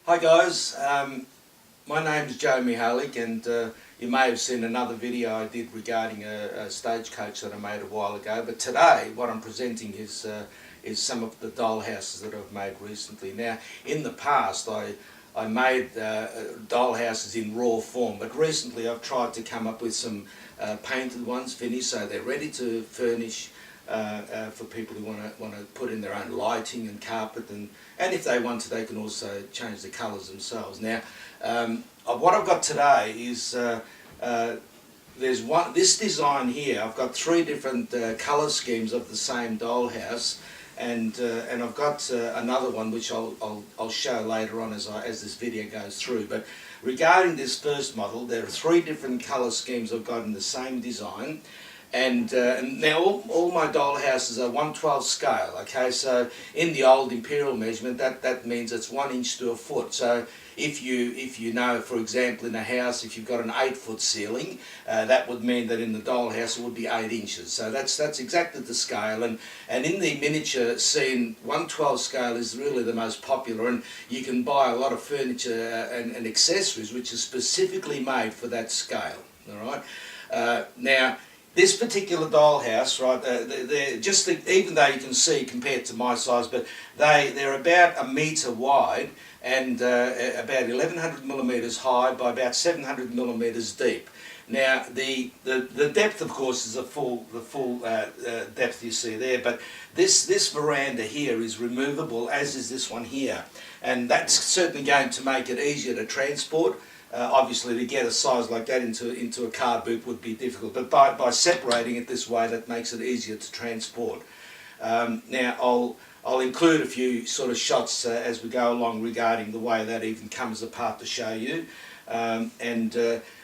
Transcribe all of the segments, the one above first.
Hi guys, my name is Joe Mihalik, and you may have seen another video I did regarding a stagecoach that I made a while ago. But today what I'm presenting is some of the dollhouses that I've made recently. Now, in the past I made dollhouses in raw form, but recently I've tried to come up with some painted ones, finished, so they're ready to furnish for people who want to put in their own lighting and carpet, and if they want to, they can also change the colours themselves. Now, what I've got today is there's this design here. I've got three different colour schemes of the same dollhouse, and I've got another one which I'll show later on as this video goes through. But regarding this first model, there are three different colour schemes I've got in the same design. And now all my dollhouses are 1/12 scale. Okay, so in the old imperial measurement, that means it's 1 inch to a foot. So if you know, for example, in a house, if you've got an 8-foot ceiling, that would mean that in the dollhouse it would be 8 inches. So that's exactly the scale. And in the miniature scene, 1/12 scale is really the most popular, and you can buy a lot of furniture and accessories which are specifically made for that scale. All right, now. This particular dollhouse, right, they're just even though you can see compared to my size, but they're about 1 metre wide and about 1100 millimetres high by about 700 millimetres deep. Now the depth, of course, is the full depth you see there, but this veranda here is removable, as is this one here, and that's certainly going to make it easier to transport. Obviously, to get a size like that into a car boot would be difficult, but by separating it this way, that makes it easier to transport. Now, I'll include a few sort of shots as we go along regarding the way that even comes apart to show you.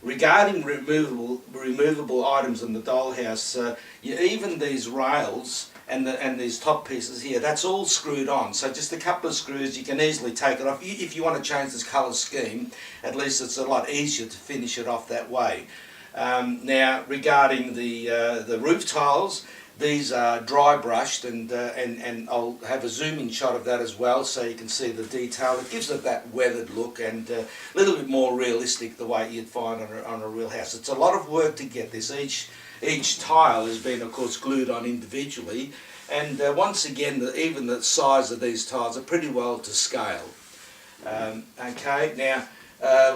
Regarding removable items in the dollhouse, even these rails and these top pieces here, that's all screwed on. So just a couple of screws, you can easily take it off. If you want to change this colour scheme, at least it's a lot easier to finish it off that way. Now, regarding the roof tiles, these are dry brushed, and I'll have a zoom in shot of that as well, so you can see the detail. It gives it that weathered look and a little bit more realistic, the way you'd find on a real house. It's a lot of work to get this. Each tile has been, of course, glued on individually, and once again, even the size of these tiles are pretty well to scale. Okay, now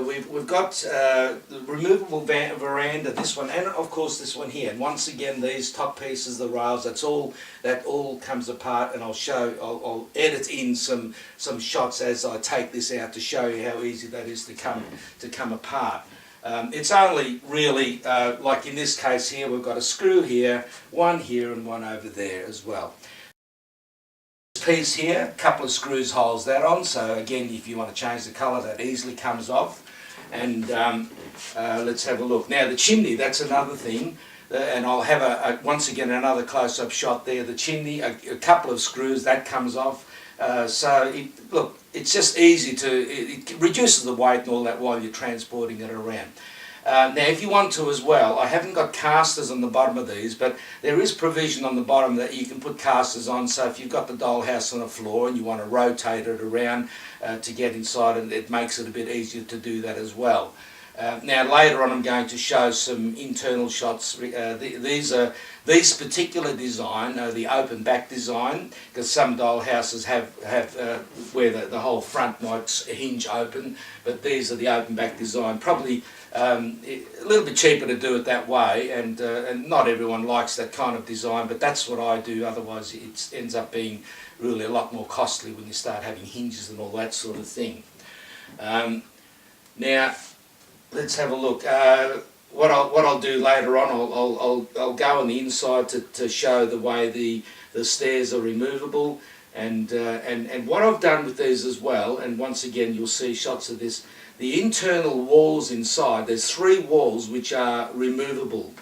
we've got the removable veranda, this one, and of course this one here. And once again, these top pieces, the rails, that all comes apart, and I'll edit in some shots as I take this out to show you how easy that is to come apart. It's only really, like in this case here, we've got a screw here, one here and one over there as well. This piece here, a couple of screws holds that on, so again, if you want to change the colour, that easily comes off. And let's have a look. Now the chimney, that's another thing, and I'll have once again another close-up shot there. The chimney, a couple of screws, that comes off. Look, it's just easy it reduces the weight and all that while you're transporting it around. Now, if you want to as well, I haven't got casters on the bottom of these, but there is provision on the bottom that you can put casters on. So if you've got the dollhouse on the floor and you want to rotate it around to get inside, and it makes it a bit easier to do that as well. Now later on I'm going to show some internal shots. These particular design, the open back design, because some dollhouses have where the whole front might hinge open, but these are the open back design. Probably a little bit cheaper to do it that way, and not everyone likes that kind of design, but that's what I do. Otherwise it ends up being really a lot more costly when you start having hinges and all that sort of thing. Now, let's have a look. What I'll do later on, I'll go on the inside to show the way the stairs are removable, and what I've done with these as well. And once again, you'll see shots of this. The internal walls inside, there's 3 walls which are removable,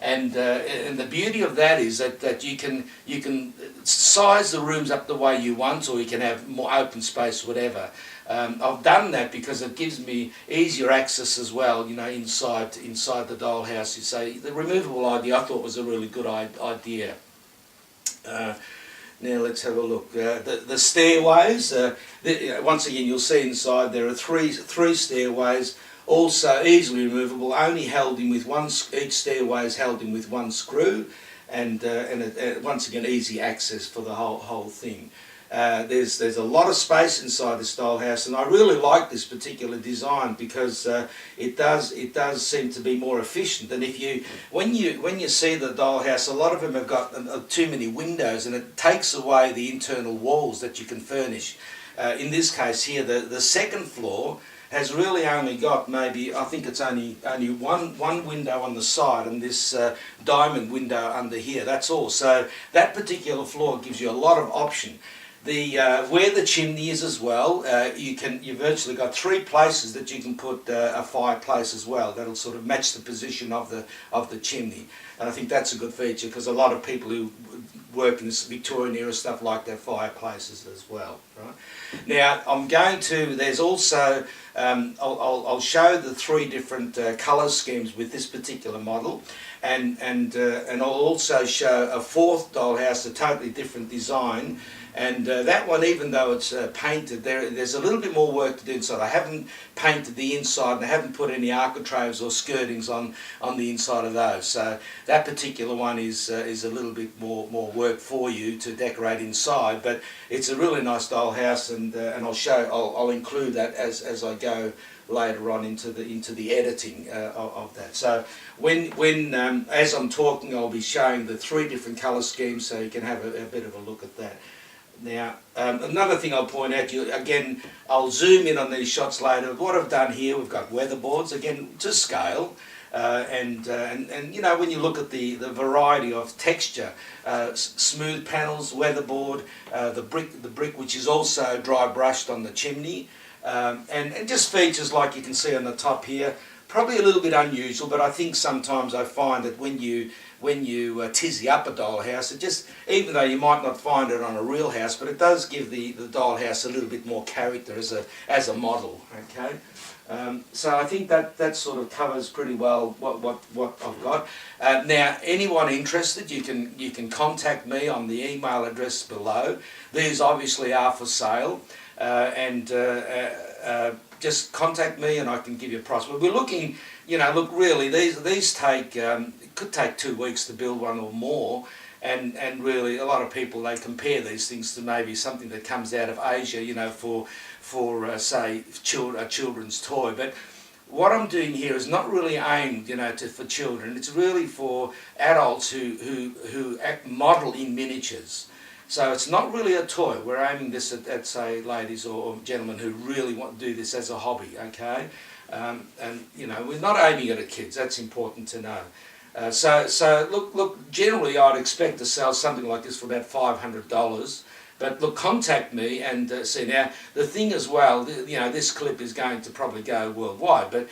and the beauty of that is that you can size the rooms up the way you want, or you can have more open space, whatever. I've done that because it gives me easier access as well, you know, inside the dollhouse. You say the removable idea I thought was a really good idea. Now let's have a look. The stairways, once again you'll see inside there are three stairways, also easily removable, only held in with one, each stairway is held in with one screw, and once again easy access for the whole thing. There's a lot of space inside this dollhouse, and I really like this particular design because it does seem to be more efficient. And when you see the dollhouse, a lot of them have got too many windows, and it takes away the internal walls that you can furnish. In this case here, the second floor has really only got maybe, I think it's only one window on the side and this diamond window under here. That's all. So that particular floor gives you a lot of option. Where the chimney is as well, you've virtually got three places that you can put a fireplace as well. That'll sort of match the position of the chimney, and I think that's a good feature because a lot of people who work in this Victorian era stuff like their fireplaces as well. Right now, there's also I'll show the three different colour schemes with this particular model, and I'll also show a fourth dollhouse, a totally different design. And that one, even though it's painted, there's a little bit more work to do inside. I haven't painted the inside, and I haven't put any architraves or skirtings on the inside of those. So that particular one is a little bit more work for you to decorate inside. But it's a really nice dollhouse, and I'll include that as I go later on into the editing of that. So as I'm talking, I'll be showing the three different colour schemes, so you can have a bit of a look at that. Now, another thing I'll point out, again, I'll zoom in on these shots later. What I've done here, we've got weatherboards, again, to scale, and you know, when you look at the variety of texture, smooth panels, weatherboard, the brick which is also dry brushed on the chimney, and just features like you can see on the top here. Probably a little bit unusual, but I think sometimes I find that when you tizzy up a dollhouse, it just, even though you might not find it on a real house, but it does give the dollhouse a little bit more character as a model. Okay, so I think that sort of covers pretty well what I've got. Now, anyone interested, you can contact me on the email address below. These obviously are for sale, just contact me and I can give you a price. But we're looking, you know, look, really, these take, it could take 2 weeks to build one or more, and really a lot of people, they compare these things to maybe something that comes out of Asia, you know, for say, a children's toy. But what I'm doing here is not really aimed, you know, for children. It's really for adults who model in miniatures. So it's not really a toy. We're aiming this at say, ladies or gentlemen who really want to do this as a hobby, okay? And, you know, we're not aiming it at kids. That's important to know. So look, generally I'd expect to sell something like this for about $500. But look, contact me and see. Now, the thing as well, you know, this clip is going to probably go worldwide, but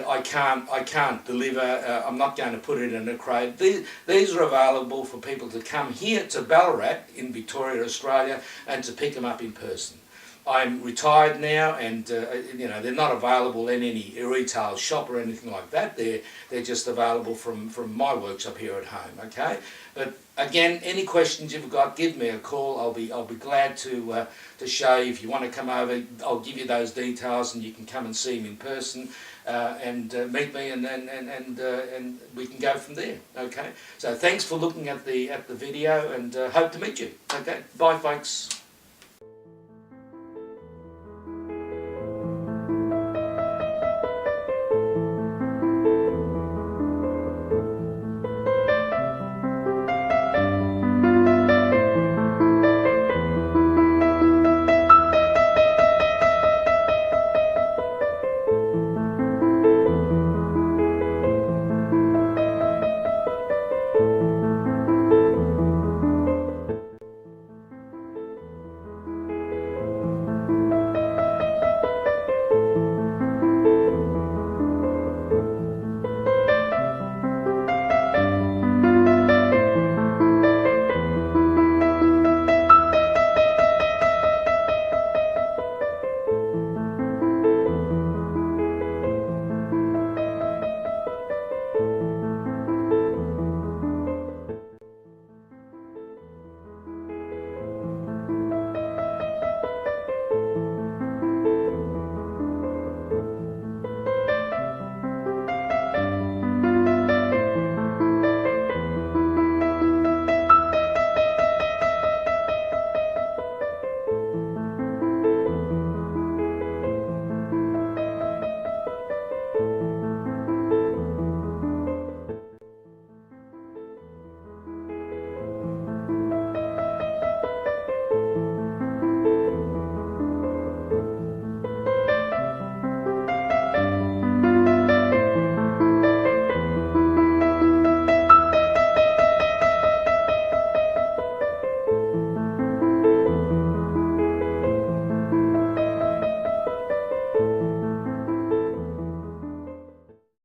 I can't deliver. I'm not going to put it in a crate. These are available for people to come here to Ballarat in Victoria, Australia, and to pick them up in person. I'm retired now, and you know, they're not available in any retail shop or anything like that. They're just available from my workshop here at home. Okay, but again, any questions you've got, give me a call. I'll be glad to show you. If you want to come over, I'll give you those details, and you can come and see me in person and meet me, and we can go from there. Okay, so thanks for looking at the video, and hope to meet you. Okay, bye, folks.